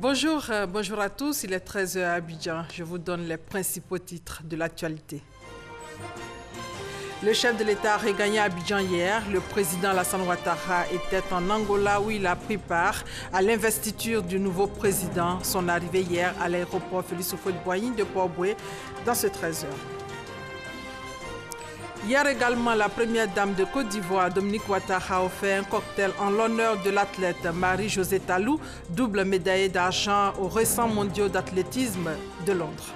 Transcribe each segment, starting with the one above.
Bonjour à tous, il est 13 h à Abidjan. Je vous donne les principaux titres de l'actualité. Le chef de l'État a regagné Abidjan hier. Le président Alassane Ouattara était en Angola où il a pris part à l'investiture du nouveau président. Son arrivée hier à l'aéroport Félix Houphouët-Boigny de Port-Bouët dans ce 13 h. Hier également, la première dame de Côte d'Ivoire, Dominique Ouattara, a offert un cocktail en l'honneur de l'athlète Marie-Josée Talou, double médaillée d'argent aux récents mondiaux d'athlétisme de Londres.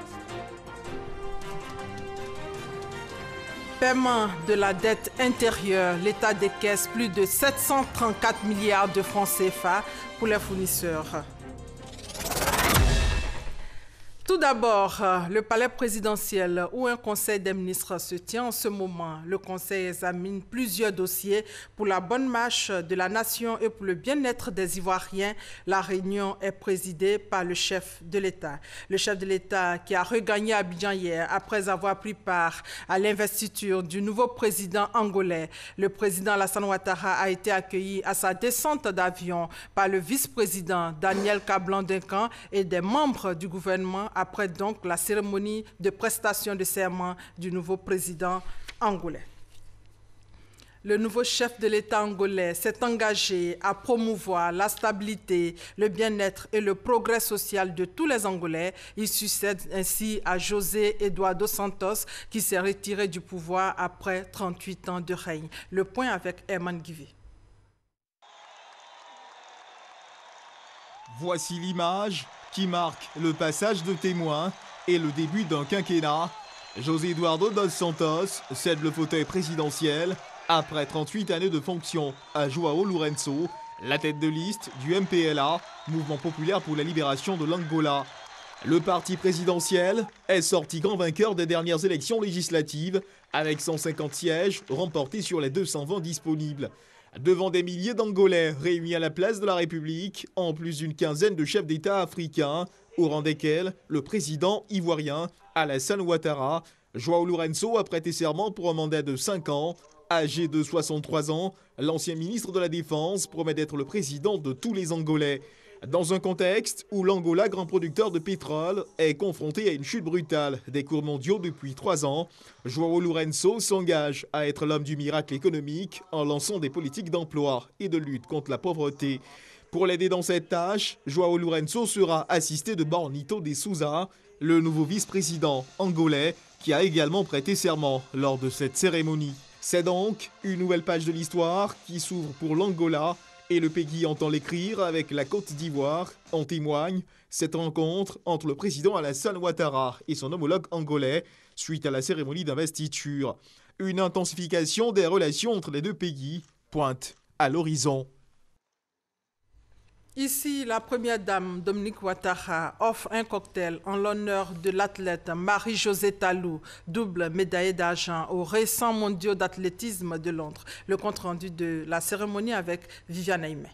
Paiement de la dette intérieure, l'État décaisse plus de 734 milliards de francs CFA pour les fournisseurs. Tout d'abord, le palais présidentiel où un conseil des ministres se tient en ce moment. Le conseil examine plusieurs dossiers pour la bonne marche de la nation et pour le bien-être des Ivoiriens. La réunion est présidée par le chef de l'État. Le chef de l'État qui a regagné Abidjan hier après avoir pris part à l'investiture du nouveau président angolais. Le président Alassane Ouattara a été accueilli à sa descente d'avion par le vice-président Daniel Kablan-Duncan et des membres du gouvernement après donc la cérémonie de prestation de serment du nouveau président angolais. Le nouveau chef de l'État angolais s'est engagé à promouvoir la stabilité, le bien-être et le progrès social de tous les Angolais. Il succède ainsi à José Eduardo Santos qui s'est retiré du pouvoir après 38 ans de règne. Le point avec Herman Guivé. Voici l'image qui marque le passage de témoin et le début d'un quinquennat. José Eduardo dos Santos cède le fauteuil présidentiel après 38 années de fonction à João Lourenço, la tête de liste du MPLA, Mouvement populaire pour la libération de l'Angola. Le parti présidentiel est sorti grand vainqueur des dernières élections législatives avec 150 sièges remportés sur les 220 disponibles. Devant des milliers d'Angolais réunis à la place de la République, en plus d'une quinzaine de chefs d'État africains, au rang desquels le président ivoirien Alassane Ouattara. João Lourenço a prêté serment pour un mandat de 5 ans. Âgé de 63 ans, l'ancien ministre de la Défense promet d'être le président de tous les Angolais. Dans un contexte où l'Angola, grand producteur de pétrole, est confronté à une chute brutale des cours mondiaux depuis 3 ans, João Lourenço s'engage à être l'homme du miracle économique en lançant des politiques d'emploi et de lutte contre la pauvreté. Pour l'aider dans cette tâche, João Lourenço sera assisté de Bornito de Souza, le nouveau vice-président angolais, qui a également prêté serment lors de cette cérémonie. C'est donc une nouvelle page de l'histoire qui s'ouvre pour l'Angola, et le pays entend l'écrire avec la Côte d'Ivoire. En témoigne cette rencontre entre le président Alassane Ouattara et son homologue angolais suite à la cérémonie d'investiture. Une intensification des relations entre les deux pays pointe à l'horizon. Ici, la première dame, Dominique Ouattara, offre un cocktail en l'honneur de l'athlète Marie-Josée Talou, double médaillée d'argent aux récents mondiaux d'athlétisme de Londres. Le compte-rendu de la cérémonie avec Viviane Aimé.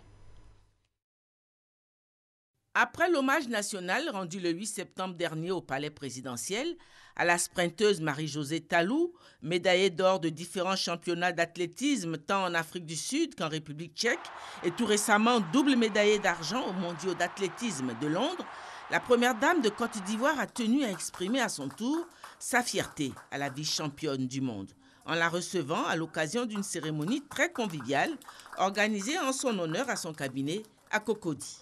Après l'hommage national rendu le 8 septembre dernier au palais présidentiel à la sprinteuse Marie-Josée Talou, médaillée d'or de différents championnats d'athlétisme tant en Afrique du Sud qu'en République tchèque et tout récemment double médaillée d'argent aux mondiaux d'athlétisme de Londres, la première dame de Côte d'Ivoire a tenu à exprimer à son tour sa fierté à la vice-championne du monde en la recevant à l'occasion d'une cérémonie très conviviale organisée en son honneur à son cabinet à Cocody.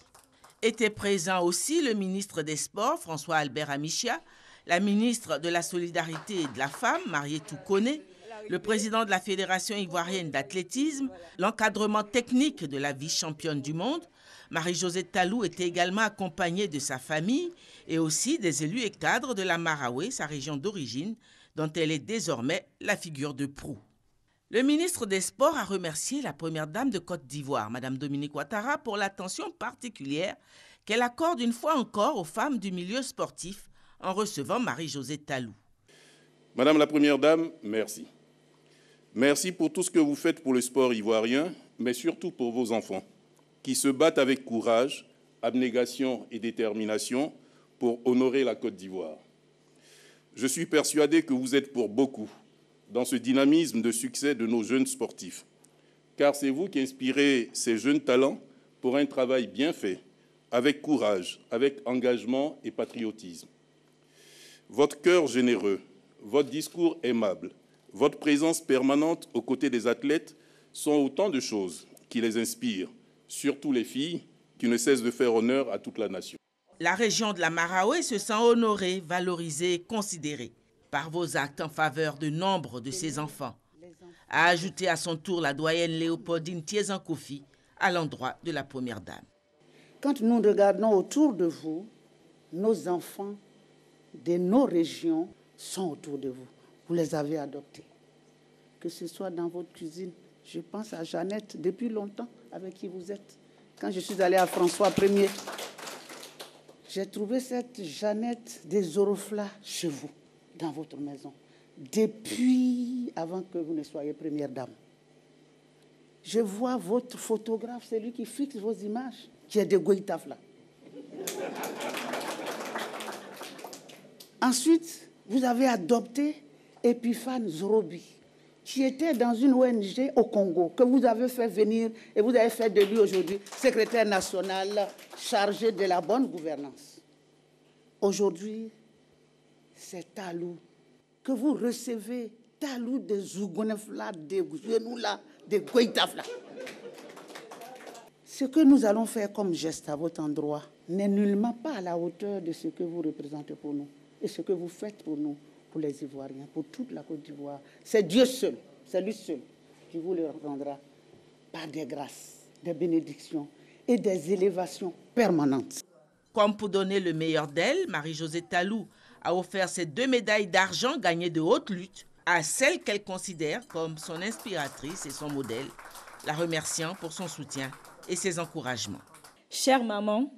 Étaient présents aussi le ministre des Sports, François-Albert Amichia, la ministre de la Solidarité et de la Femme, Marietou Koné, le président de la Fédération ivoirienne d'athlétisme, l'encadrement technique de la vice-championne du monde. Marie-Josée Talou était également accompagnée de sa famille et aussi des élus et cadres de la Maraoué, sa région d'origine, dont elle est désormais la figure de proue. Le ministre des Sports a remercié la première dame de Côte d'Ivoire, Mme Dominique Ouattara, pour l'attention particulière qu'elle accorde une fois encore aux femmes du milieu sportif en recevant Marie-Josée Talou. Madame la Première Dame, merci. Merci pour tout ce que vous faites pour le sport ivoirien, mais surtout pour vos enfants, qui se battent avec courage, abnégation et détermination pour honorer la Côte d'Ivoire. Je suis persuadé que vous êtes pour beaucoup dans ce dynamisme de succès de nos jeunes sportifs, car c'est vous qui inspirez ces jeunes talents pour un travail bien fait, avec courage, avec engagement et patriotisme. Votre cœur généreux, votre discours aimable, votre présence permanente aux côtés des athlètes sont autant de choses qui les inspirent, surtout les filles qui ne cessent de faire honneur à toute la nation. La région de la Maraoué se sent honorée, valorisée et considérée par vos actes en faveur de nombre de ses enfants, a ajouté à son tour la doyenne Léopoldine Thiézan-Kofi à l'endroit de la première dame. Quand nous regardons autour de vous, nos enfants de nos régions sont autour de vous. Vous les avez adoptés. Que ce soit dans votre cuisine. Je pense à Jeannette depuis longtemps avec qui vous êtes. Quand je suis allée à François Ier, j'ai trouvé cette Jeannette des Oroflas chez vous, dans votre maison, depuis avant que vous ne soyez première dame. Je vois votre photographe, celui qui fixe vos images, qui est de Goïtafla. Ensuite, vous avez adopté Epiphane Zorobi, qui était dans une ONG au Congo, que vous avez fait venir et vous avez fait de lui aujourd'hui secrétaire national chargé de la bonne gouvernance. Aujourd'hui, c'est Talou que vous recevez, Talou de Zougonefla, de Genoula, de Goïtafla. Ce que nous allons faire comme geste à votre endroit n'est nullement pas à la hauteur de ce que vous représentez pour nous et ce que vous faites pour nous, pour les Ivoiriens, pour toute la Côte d'Ivoire. C'est Dieu seul, c'est lui seul qui vous le rendra par des grâces, des bénédictions et des élévations permanentes. Comme pour donner le meilleur d'elle, Marie-Josée Talou a offert ses 2 médailles d'argent gagnées de haute lutte à celle qu'elle considère comme son inspiratrice et son modèle, la remerciant pour son soutien et ses encouragements. Chère maman,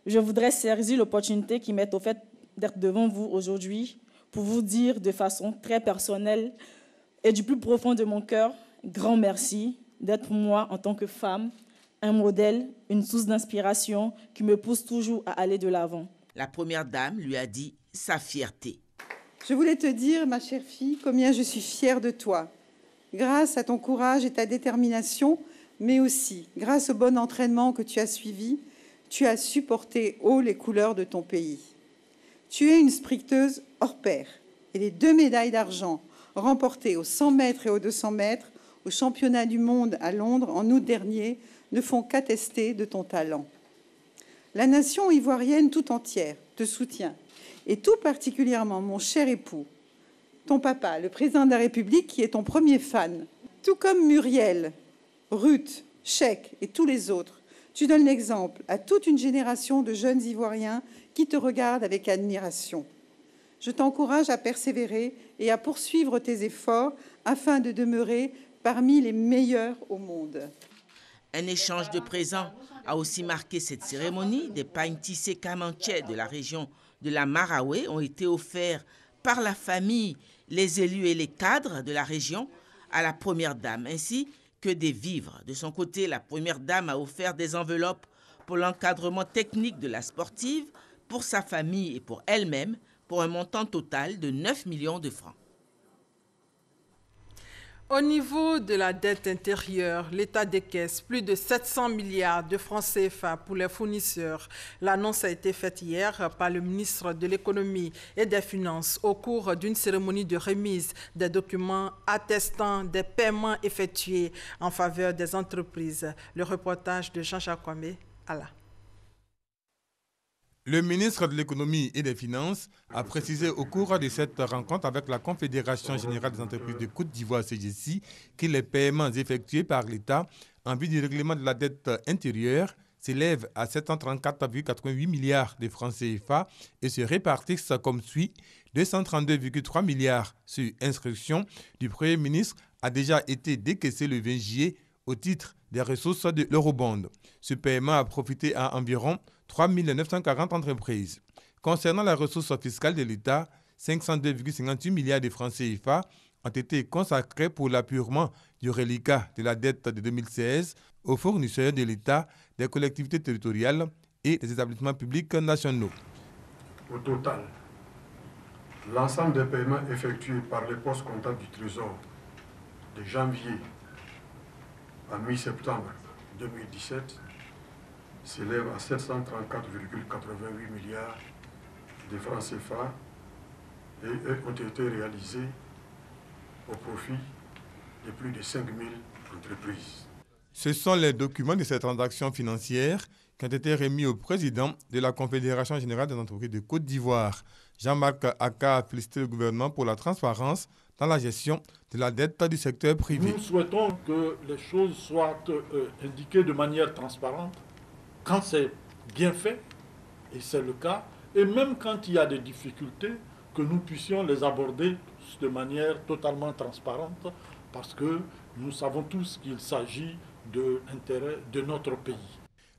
je voudrais saisir l'opportunité qui m'est offerte d'être devant vous aujourd'hui pour vous dire de façon très personnelle et du plus profond de mon cœur, grand merci d'être pour moi en tant que femme, un modèle, une source d'inspiration qui me pousse toujours à aller de l'avant. La première dame lui a dit sa fierté. Je voulais te dire, ma chère fille, combien je suis fière de toi. Grâce à ton courage et ta détermination, mais aussi grâce au bon entraînement que tu as suivi, tu as su porter haut les couleurs de ton pays. Tu es une sprinteuse hors pair et les 2 médailles d'argent remportées aux 100 mètres et aux 200 mètres au championnat du monde à Londres en août dernier ne font qu'attester de ton talent. La nation ivoirienne tout entière te soutient et tout particulièrement mon cher époux, ton papa, le président de la République qui est ton premier fan, tout comme Muriel, Ruth, Cheikh et tous les autres. Tu donnes l'exemple à toute une génération de jeunes Ivoiriens qui te regardent avec admiration. Je t'encourage à persévérer et à poursuivre tes efforts afin de demeurer parmi les meilleurs au monde. Un échange de présents a aussi marqué cette cérémonie. Des pagnes tissées Kamanché de la région de la Maraoué ont été offerts par la famille, les élus et les cadres de la région à la première dame, ainsi que des vivres. De son côté, la première dame a offert des enveloppes pour l'encadrement technique de la sportive, pour sa famille et pour elle-même, pour un montant total de 9 millions de francs. Au niveau de la dette intérieure, l'État décaisse plus de 700 milliards de francs CFA pour les fournisseurs. L'annonce a été faite hier par le ministre de l'Économie et des Finances au cours d'une cérémonie de remise des documents attestant des paiements effectués en faveur des entreprises. Le reportage de Jean-Jacques Kwame, Allah. Le ministre de l'Économie et des Finances a précisé au cours de cette rencontre avec la Confédération générale des entreprises de Côte d'Ivoire, CGC, que les paiements effectués par l'État en vue du règlement de la dette intérieure s'élèvent à 734,88 milliards de francs CFA et se répartissent comme suit. 232,3 milliards sur instruction du Premier ministre a déjà été décaissé le 20 juillet au titre des ressources de l'eurobond. Ce paiement a profité à environ 3 940 entreprises. Concernant la ressource fiscale de l'État, 502,58 milliards de francs CFA ont été consacrés pour l'appurement du reliquat de la dette de 2016 aux fournisseurs de l'État, des collectivités territoriales et des établissements publics nationaux. Au total, l'ensemble des paiements effectués par les postes comptables du Trésor de janvier à mi-septembre 2017 s'élève à 734,88 milliards de francs CFA et ont été réalisés au profit de plus de 5 000 entreprises. Ce sont les documents de ces transactions financières qui ont été remis au président de la Confédération générale des entreprises de Côte d'Ivoire. Jean-Marc Aka a félicité le gouvernement pour la transparence dans la gestion de la dette du secteur privé. Nous souhaitons que les choses soient indiquées de manière transparente quand c'est bien fait, et c'est le cas, et même quand il y a des difficultés, que nous puissions les aborder de manière totalement transparente, parce que nous savons tous qu'il s'agit de l'intérêt de notre pays.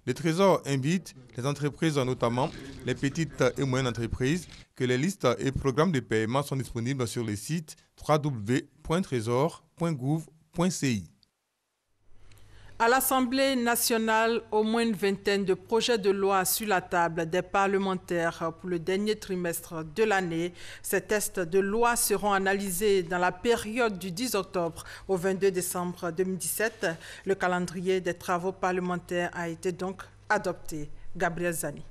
Le Trésor invite les entreprises, notamment les petites et moyennes entreprises, que les listes et programmes de paiement sont disponibles sur le site www.trésor.gouv.ci. À l'Assemblée nationale, au moins une vingtaine de projets de loi sur la table des parlementaires pour le dernier trimestre de l'année. Ces textes de loi seront analysés dans la période du 10 octobre au 22 décembre 2017. Le calendrier des travaux parlementaires a été donc adopté. Gabriel Zani.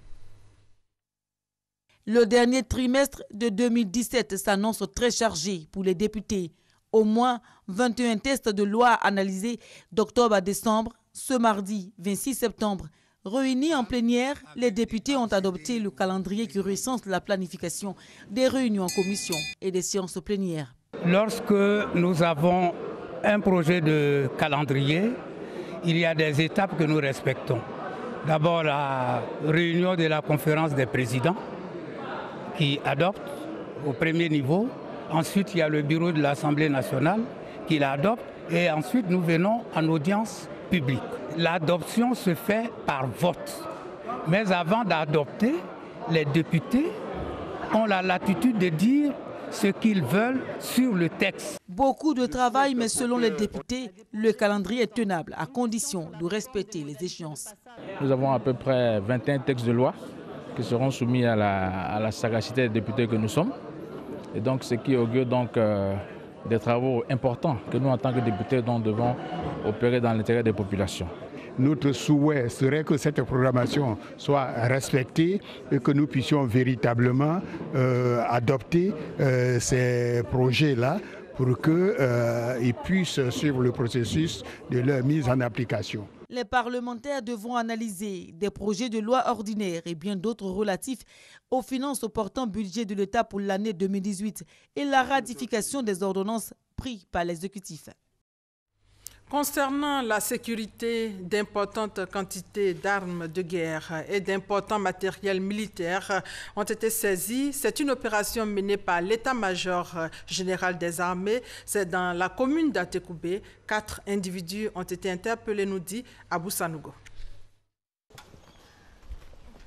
Le dernier trimestre de 2017 s'annonce très chargé pour les députés. Au moins 21 textes de loi analysés d'octobre à décembre. Ce mardi 26 septembre, réunis en plénière, les députés ont adopté le calendrier qui recense la planification des réunions en commission et des séances plénières. Lorsque nous avons un projet de calendrier, il y a des étapes que nous respectons. D'abord, la réunion de la conférence des présidents qui adopte au premier niveau. Ensuite, il y a le bureau de l'Assemblée nationale qui l'adopte et ensuite nous venons en audience publique. L'adoption se fait par vote. Mais avant d'adopter, les députés ont la latitude de dire ce qu'ils veulent sur le texte. Beaucoup de travail, mais selon les députés, le calendrier est tenable à condition de respecter les échéances. Nous avons à peu près 21 textes de loi qui seront soumis à la sagacité des députés que nous sommes. Et donc, ce qui augure donc des travaux importants que nous, en tant que députés, devons opérer dans l'intérêt des populations. Notre souhait serait que cette programmation soit respectée et que nous puissions véritablement adopter ces projets-là pour qu'ils puissent suivre le processus de leur mise en application. Les parlementaires devront analyser des projets de loi ordinaires et bien d'autres relatifs aux finances portant budget de l'État pour l'année 2018 et la ratification des ordonnances prises par l'exécutif. Concernant la sécurité, d'importantes quantités d'armes de guerre et d'importants matériels militaires ont été saisis. C'est une opération menée par l'état-major général des armées. C'est dans la commune d'Atekoubé. 4 individus ont été interpellés, nous dit Abou Sanogo.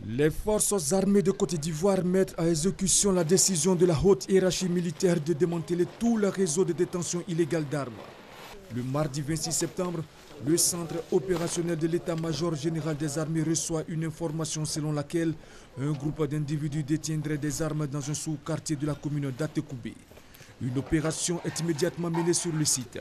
Les forces armées de Côte d'Ivoire mettent à exécution la décision de la haute hiérarchie militaire de démanteler tout le réseau de détention illégale d'armes. Le mardi 26 septembre, le centre opérationnel de l'état-major général des armées reçoit une information selon laquelle un groupe d'individus détiendrait des armes dans un sous-quartier de la commune d'Atekoubé. Une opération est immédiatement menée sur le site.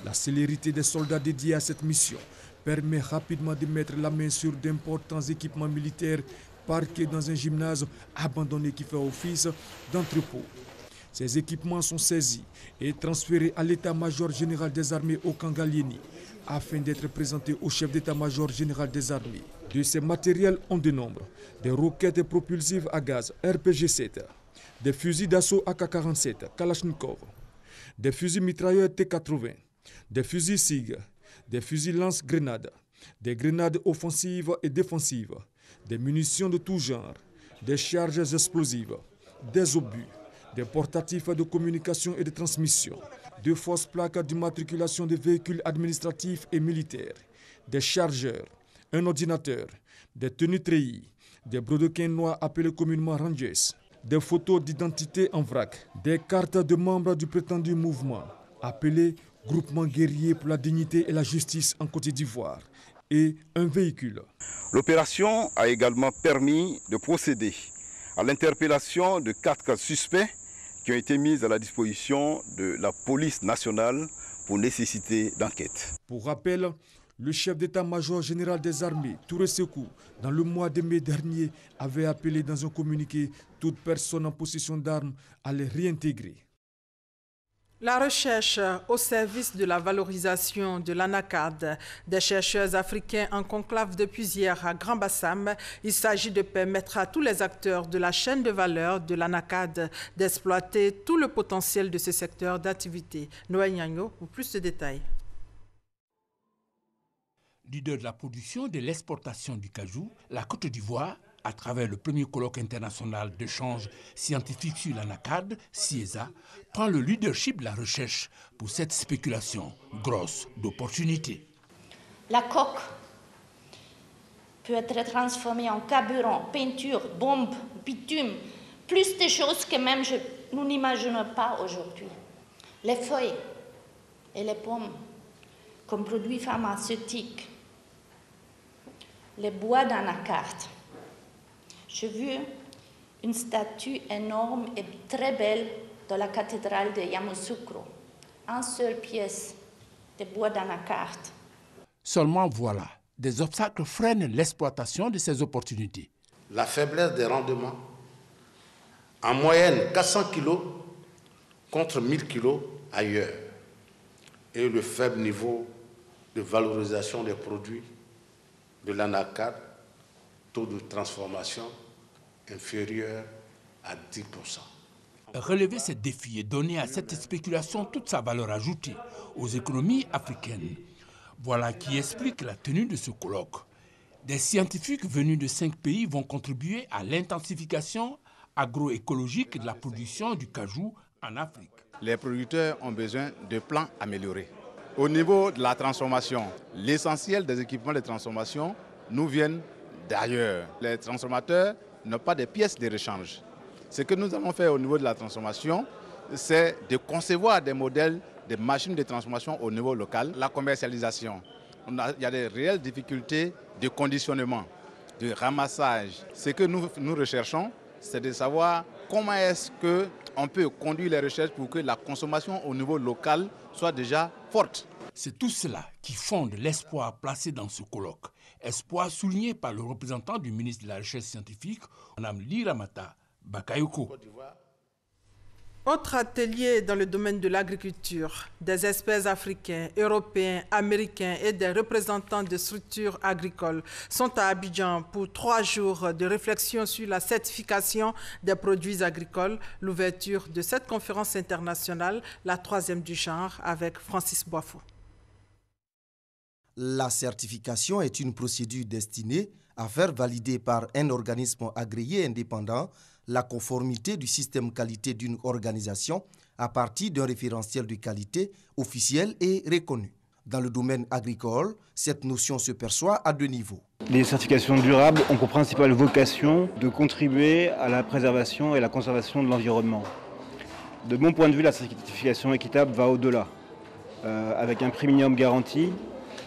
La célérité des soldats dédiés à cette mission permet rapidement de mettre la main sur d'importants équipements militaires parqués dans un gymnase abandonné qui fait office d'entrepôt. Ces équipements sont saisis et transférés à l'état-major général des armées au Kangalieni afin d'être présentés au chef d'état-major général des armées. De ces matériels, on dénombre des roquettes propulsives à gaz RPG-7, des fusils d'assaut AK-47 Kalachnikov, des fusils mitrailleurs T-80, des fusils SIG, des fusils lance-grenades, des grenades offensives et défensives, des munitions de tout genre, des charges explosives, des obus, des portatifs de communication et de transmission, de fausses plaques d'immatriculation des véhicules administratifs et militaires, des chargeurs, un ordinateur, des tenues treillis, des brodequins noirs appelés communément Rangers, des photos d'identité en vrac, des cartes de membres du prétendu mouvement, appelé Groupement guerrier pour la dignité et la justice en Côte d'Ivoire, et un véhicule. L'opération a également permis de procéder à l'interpellation de 4 suspects qui ont été mis à la disposition de la police nationale pour nécessité d'enquête. Pour rappel, Le chef d'état-major général des armées, Touré Sékou, dans le mois de mai dernier, avait appelé dans un communiqué toute personne en possession d'armes à les réintégrer. La recherche au service de la valorisation de l'anacarde des chercheurs africains en conclave depuis hier à Grand Bassam. Il s'agit de permettre à tous les acteurs de la chaîne de valeur de l'anacarde d'exploiter tout le potentiel de ce secteur d'activité. Noël Nyagno pour plus de détails. Leader de la production et de l'exportation du cajou, la Côte d'Ivoire, à travers le premier colloque international d'échange scientifique sur l'anacarde, CIESA, prend le leadership de la recherche pour cette spéculation grosse d'opportunités. La coque peut être transformée en carburant, peinture, bombe, bitume, plus de choses que même nous n'imaginons pas aujourd'hui. Les feuilles et les pommes comme produits pharmaceutiques, les bois d'anacarde. J'ai vu une statue énorme et très belle dans la cathédrale de Yamoussoukro. Une seule pièce de bois d'anacarde. Seulement voilà, des obstacles freinent l'exploitation de ces opportunités. La faiblesse des rendements, en moyenne 400 kg contre 1000 kg ailleurs, et le faible niveau de valorisation des produits de l'anacarde, taux de transformation inférieur à 10%. Relever ces défis et donner à cette spéculation toute sa valeur ajoutée aux économies africaines. Voilà qui explique la tenue de ce colloque. Des scientifiques venus de 5 pays vont contribuer à l'intensification agroécologique de la production du cajou en Afrique. Les producteurs ont besoin de plans améliorés. Au niveau de la transformation, l'essentiel des équipements de transformation nous viennent d'ailleurs. Les transformateurs n'ont pas de pièces de rechange. Ce que nous allons faire au niveau de la transformation, c'est de concevoir des modèles de machines de transformation au niveau local. La commercialisation, il y a des réelles difficultés de conditionnement, de ramassage. Ce que nous recherchons, c'est de savoir comment est-ce qu'on peut conduire les recherches pour que la consommation au niveau local soit déjà forte. C'est tout cela qui fonde l'espoir placé dans ce colloque. Espoir souligné par le représentant du ministre de la Recherche scientifique, Mme Liramata Bakayoko. Autre atelier dans le domaine de l'agriculture. Des experts africains, européens, américains et des représentants de structures agricoles sont à Abidjan pour 3 jours de réflexion sur la certification des produits agricoles. L'ouverture de cette conférence internationale, la 3e du genre, avec Francis Boifo. La certification est une procédure destinée à faire valider par un organisme agréé indépendant la conformité du système qualité d'une organisation à partir d'un référentiel de qualité officiel et reconnu. Dans le domaine agricole, cette notion se perçoit à 2 niveaux. Les certifications durables ont pour principale vocation de contribuer à la préservation et la conservation de l'environnement. De mon point de vue, la certification équitable va au-delà, avec un premium garanti,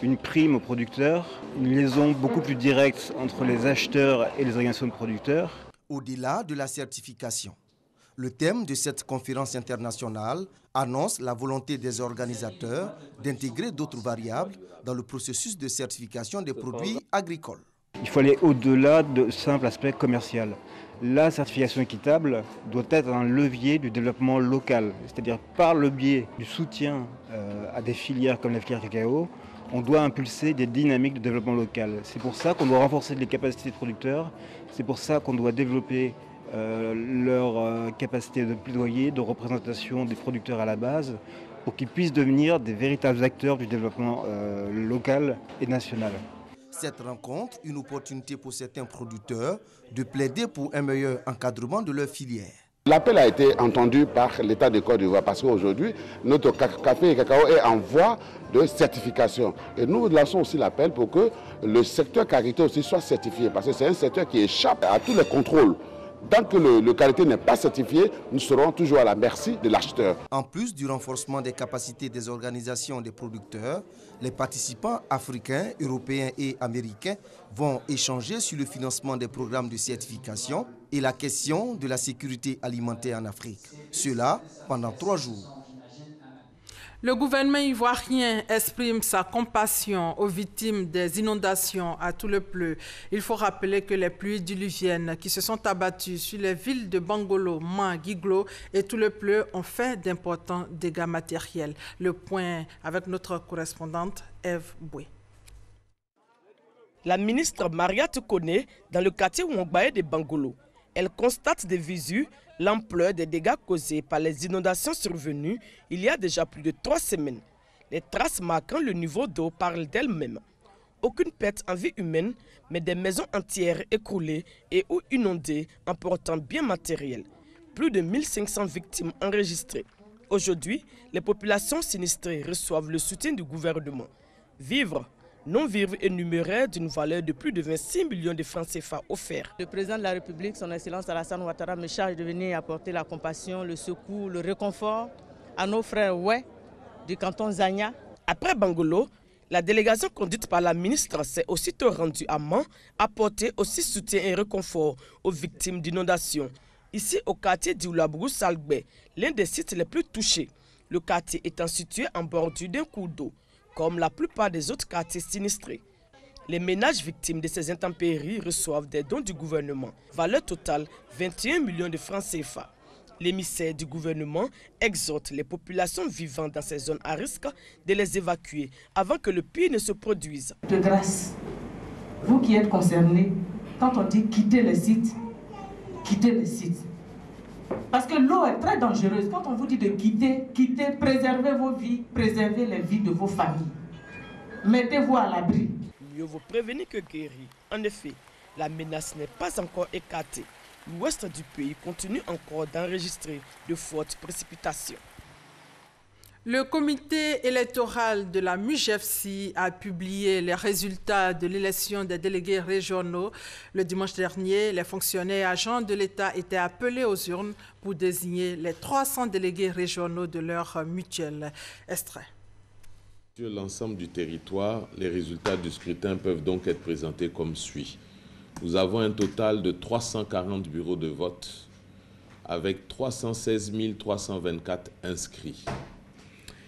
une prime aux producteurs, une liaison beaucoup plus directe entre les acheteurs et les organisations de producteurs. Au-delà de la certification, le thème de cette conférence internationale annonce la volonté des organisateurs d'intégrer d'autres variables dans le processus de certification des produits agricoles. Il faut aller au-delà de simples aspects commerciaux. La certification équitable doit être un levier du développement local, c'est-à-dire par le biais du soutien à des filières comme la filière cacao, on doit impulser des dynamiques de développement local. C'est pour ça qu'on doit renforcer les capacités de producteurs, c'est pour ça qu'on doit développer leur capacité de plaidoyer, de représentation des producteurs à la base, pour qu'ils puissent devenir des véritables acteurs du développement local et national. Cette rencontre, une opportunité pour certains producteurs de plaider pour un meilleur encadrement de leur filière. L'appel a été entendu par l'État de Côte d'Ivoire parce qu'aujourd'hui, notre café et cacao est en voie de certification. Et nous lançons aussi l'appel pour que le secteur qualité aussi soit certifié parce que c'est un secteur qui échappe à tous les contrôles. Tant que le qualité n'est pas certifié, nous serons toujours à la merci de l'acheteur. En plus du renforcement des capacités des organisations des producteurs, les participants africains, européens et américains vont échanger sur le financement des programmes de certification et la question de la sécurité alimentaire en Afrique. Cela pendant 3 jours. Le gouvernement ivoirien exprime sa compassion aux victimes des inondations à tout le pleu. Il faut rappeler que les pluies diluviennes qui se sont abattues sur les villes de Bangolo, Man, Guiglo et tout le pleu ont fait d'importants dégâts matériels. Le point avec notre correspondante Eve Boué. La ministre Maria Tukone dans le quartier Wongbaye de Bangolo. Elle constate des visu l'ampleur des dégâts causés par les inondations survenues il y a déjà plus de 3 semaines. Les traces marquant le niveau d'eau parlent d'elles-mêmes. Aucune perte en vie humaine, mais des maisons entières écroulées et ou inondées emportant biens matériels. Plus de 1500 victimes enregistrées. Aujourd'hui, les populations sinistrées reçoivent le soutien du gouvernement. Vivre, non-vivre et numéraire d'une valeur de plus de 26 millions de francs CFA offerts. Le président de la République, son Excellence Alassane Ouattara, me charge de venir apporter la compassion, le secours, le réconfort à nos frères du canton Zania. Après Bangolo, la délégation conduite par la ministre s'est aussitôt rendue à Man, apporter aussi soutien et réconfort aux victimes d'inondations. Ici, au quartier d'Oulabrou-Salgbé, l'un des sites les plus touchés, le quartier étant situé en bordure d'un cours d'eau, comme la plupart des autres quartiers sinistrés. Les ménages victimes de ces intempéries reçoivent des dons du gouvernement. Valeur totale, 21 millions de francs CFA. L'émissaire du gouvernement exhorte les populations vivant dans ces zones à risque de les évacuer avant que le pire ne se produise. De grâce, vous qui êtes concernés, quand on dit quitter les sites, quittez les sites. Parce que l'eau est très dangereuse. Quand on vous dit de quitter, quittez, préservez vos vies, préservez les vies de vos familles. Mettez-vous à l'abri. Mieux vaut prévenir que guérir. En effet, la menace n'est pas encore écartée. L'ouest du pays continue encore d'enregistrer de fortes précipitations. Le comité électoral de la MUJEFSI a publié les résultats de l'élection des délégués régionaux. Le dimanche dernier, les fonctionnaires et agents de l'État étaient appelés aux urnes pour désigner les 300 délégués régionaux de leur mutuelle. Extrait. Sur l'ensemble du territoire, les résultats du scrutin peuvent donc être présentés comme suit. Nous avons un total de 340 bureaux de vote avec 316 324 inscrits.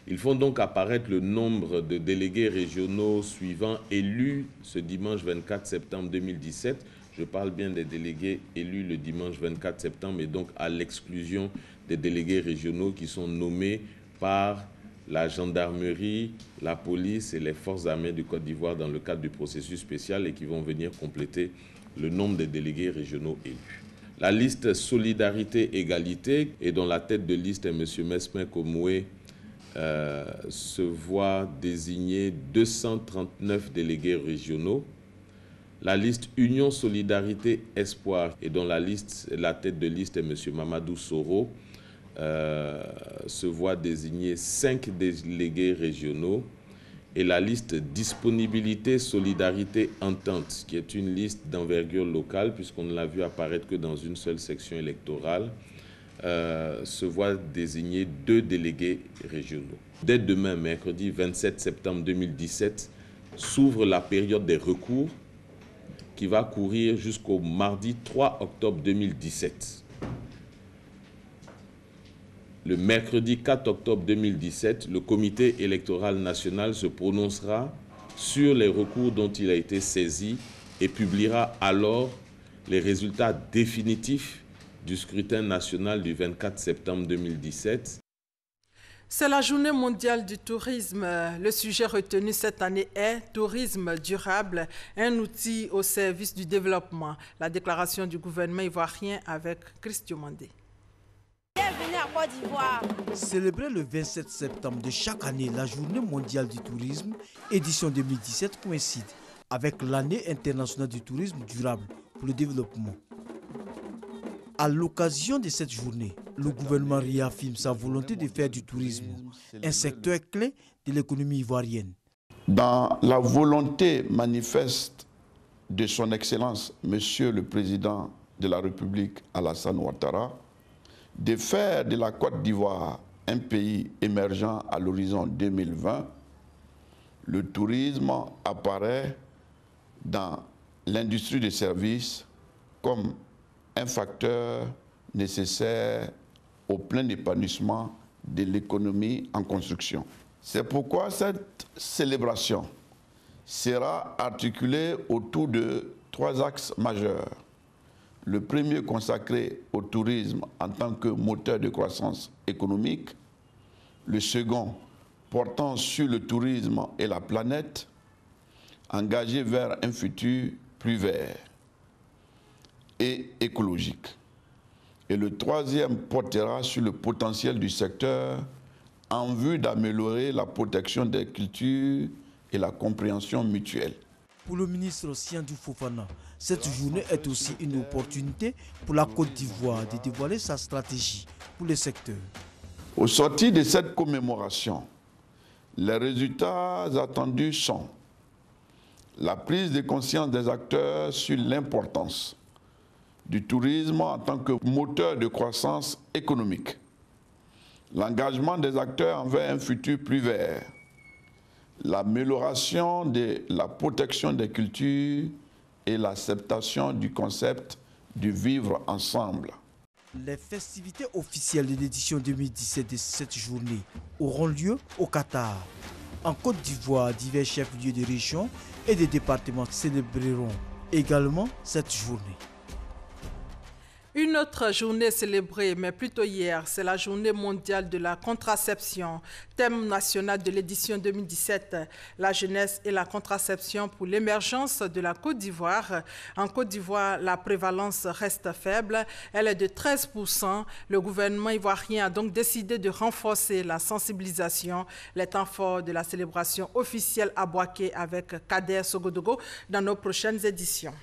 Ils font donc apparaître le nombre de délégués régionaux suivants élus ce dimanche 24 septembre 2017. Je parle bien des délégués élus le dimanche 24 septembre et donc à l'exclusion des délégués régionaux qui sont nommés par la gendarmerie, la police et les forces armées du Côte d'Ivoire dans le cadre du processus spécial et qui vont venir compléter le nombre des délégués régionaux élus. La liste Solidarité-Égalité et dont la tête de liste est M. Mesmin Komoué se voit désigner 239 délégués régionaux. La liste Union Solidarité Espoir et dont la tête de liste est M. Mamadou Soro se voit désigner 5 délégués régionaux. Et la liste Disponibilité, Solidarité, Entente, qui est une liste d'envergure locale, puisqu'on ne l'a vu apparaître que dans une seule section électorale, se voit désigner 2 délégués régionaux. Dès demain, mercredi 27 septembre 2017, s'ouvre la période des recours qui va courir jusqu'au mardi 3 octobre 2017. Le mercredi 4 octobre 2017, le comité électoral national se prononcera sur les recours dont il a été saisi et publiera alors les résultats définitifs du scrutin national du 24 septembre 2017. C'est la journée mondiale du tourisme. Le sujet retenu cette année est « Tourisme durable, un outil au service du développement ». La déclaration du gouvernement ivoirien avec Christian Mandé. Bienvenue à Côte d'Ivoire. Célébrer le 27 septembre de chaque année la journée mondiale du tourisme, édition 2017, coïncide avec l'année internationale du tourisme durable pour le développement. À l'occasion de cette journée, le gouvernement réaffirme sa volonté de faire du tourisme un secteur clé de l'économie ivoirienne. Dans la volonté manifeste de son Excellence, Monsieur le Président de la République Alassane Ouattara, de faire de la Côte d'Ivoire un pays émergent à l'horizon 2020, le tourisme apparaît dans l'industrie des services comme un facteur nécessaire au plein épanouissement de l'économie en construction. C'est pourquoi cette célébration sera articulée autour de 3 axes majeurs. Le premier consacré au tourisme en tant que moteur de croissance économique. Le second portant sur le tourisme et la planète, engagé vers un futur plus vert et écologique. Et le troisième portera sur le potentiel du secteur en vue d'améliorer la protection des cultures et la compréhension mutuelle. Pour le ministre Siandou Fofana, cette journée est aussi une opportunité pour la Côte d'Ivoire de dévoiler sa stratégie pour le secteur. Au sortir de cette commémoration, les résultats attendus sont la prise de conscience des acteurs sur l'importance du tourisme en tant que moteur de croissance économique, l'engagement des acteurs envers un futur plus vert, l'amélioration de la protection des cultures et l'acceptation du concept du vivre ensemble. Les festivités officielles de l'édition 2017 de cette journée auront lieu au Qatar. En Côte d'Ivoire, divers chefs-lieux de région et de départements célébreront également cette journée. Une autre journée célébrée, mais plutôt hier, c'est la journée mondiale de la contraception. Thème national de l'édition 2017, la jeunesse et la contraception pour l'émergence de la Côte d'Ivoire. En Côte d'Ivoire, la prévalence reste faible, elle est de 13%. Le gouvernement ivoirien a donc décidé de renforcer la sensibilisation. Les temps forts de la célébration officielle à Bouaké avec Kader Sogodogo dans nos prochaines éditions.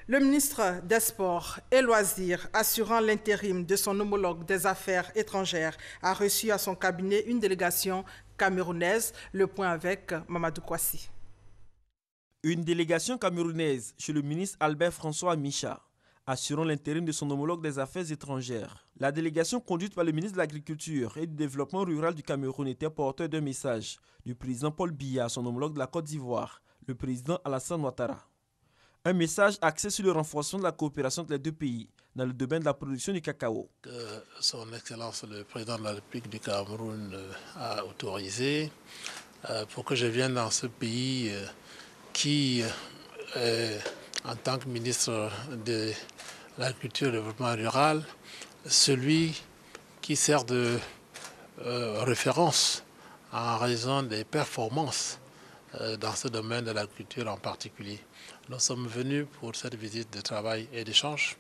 Le ministre des Sports et Loisirs, assurant l'intérim de son homologue des Affaires étrangères, a reçu à son cabinet une délégation camerounaise. Le point avec Mamadou Kouassi. Une délégation camerounaise chez le ministre Albert François Micha, assurant l'intérim de son homologue des Affaires étrangères. La délégation conduite par le ministre de l'Agriculture et du Développement rural du Cameroun était porteur d'un message du président Paul Biya, son homologue de la Côte d'Ivoire, le président Alassane Ouattara. Un message axé sur le renforcement de la coopération entre les deux pays dans le domaine de la production du cacao. Son Excellence le Président de la République du Cameroun a autorisé pour que je vienne dans ce pays qui, en tant que ministre de l'Agriculture et du Développement rural, celui qui sert de référence en raison des performances dans ce domaine de l'agriculture en particulier. Nous sommes venus pour cette visite de travail et d'échange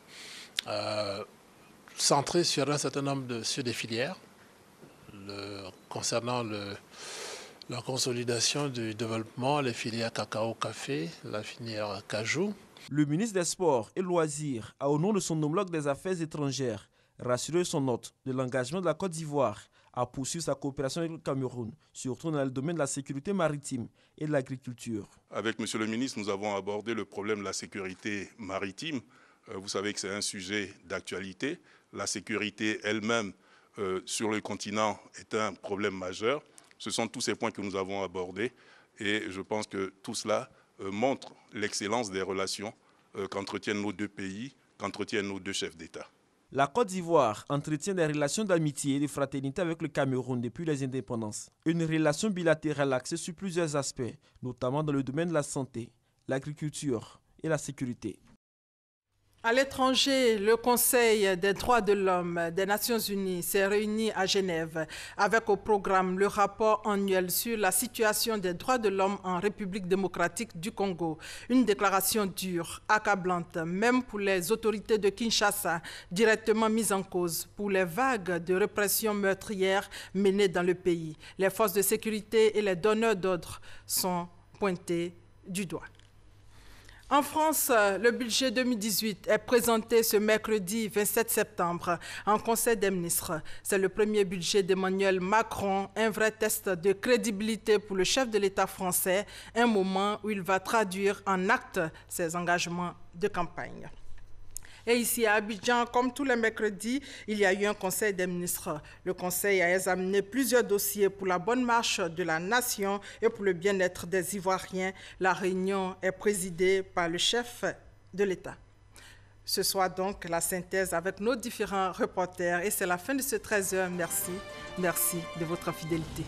centrée sur un certain nombre des filières concernant la consolidation du développement, les filières cacao-café, la filière cajou. Le ministre des Sports et Loisirs a, au nom de son homologue des Affaires étrangères, rassuré son hôte de l'engagement de la Côte d'Ivoire à poursuivre sa coopération avec le Cameroun, surtout dans le domaine de la sécurité maritime et de l'agriculture. Avec Monsieur le ministre, nous avons abordé le problème de la sécurité maritime. Vous savez que c'est un sujet d'actualité. La sécurité elle-même sur le continent est un problème majeur. Ce sont tous ces points que nous avons abordés et je pense que tout cela montre l'excellence des relations qu'entretiennent nos deux pays, qu'entretiennent nos deux chefs d'État. La Côte d'Ivoire entretient des relations d'amitié et de fraternité avec le Cameroun depuis les indépendances. Une relation bilatérale axée sur plusieurs aspects, notamment dans le domaine de la santé, l'agriculture et la sécurité. À l'étranger, le Conseil des droits de l'homme des Nations Unies s'est réuni à Genève avec au programme le rapport annuel sur la situation des droits de l'homme en République démocratique du Congo. Une déclaration dure, accablante, même pour les autorités de Kinshasa, directement mises en cause pour les vagues de répression meurtrière menées dans le pays. Les forces de sécurité et les donneurs d'ordre sont pointés du doigt. En France, le budget 2018 est présenté ce mercredi 27 septembre en Conseil des ministres. C'est le premier budget d'Emmanuel Macron, un vrai test de crédibilité pour le chef de l'État français, un moment où il va traduire en actes ses engagements de campagne. Et ici à Abidjan, comme tous les mercredis, il y a eu un conseil des ministres. Le conseil a examiné plusieurs dossiers pour la bonne marche de la nation et pour le bien-être des Ivoiriens. La réunion est présidée par le chef de l'État. Ce soir donc, la synthèse avec nos différents reporters. Et c'est la fin de ce 13h. Merci. Merci de votre fidélité.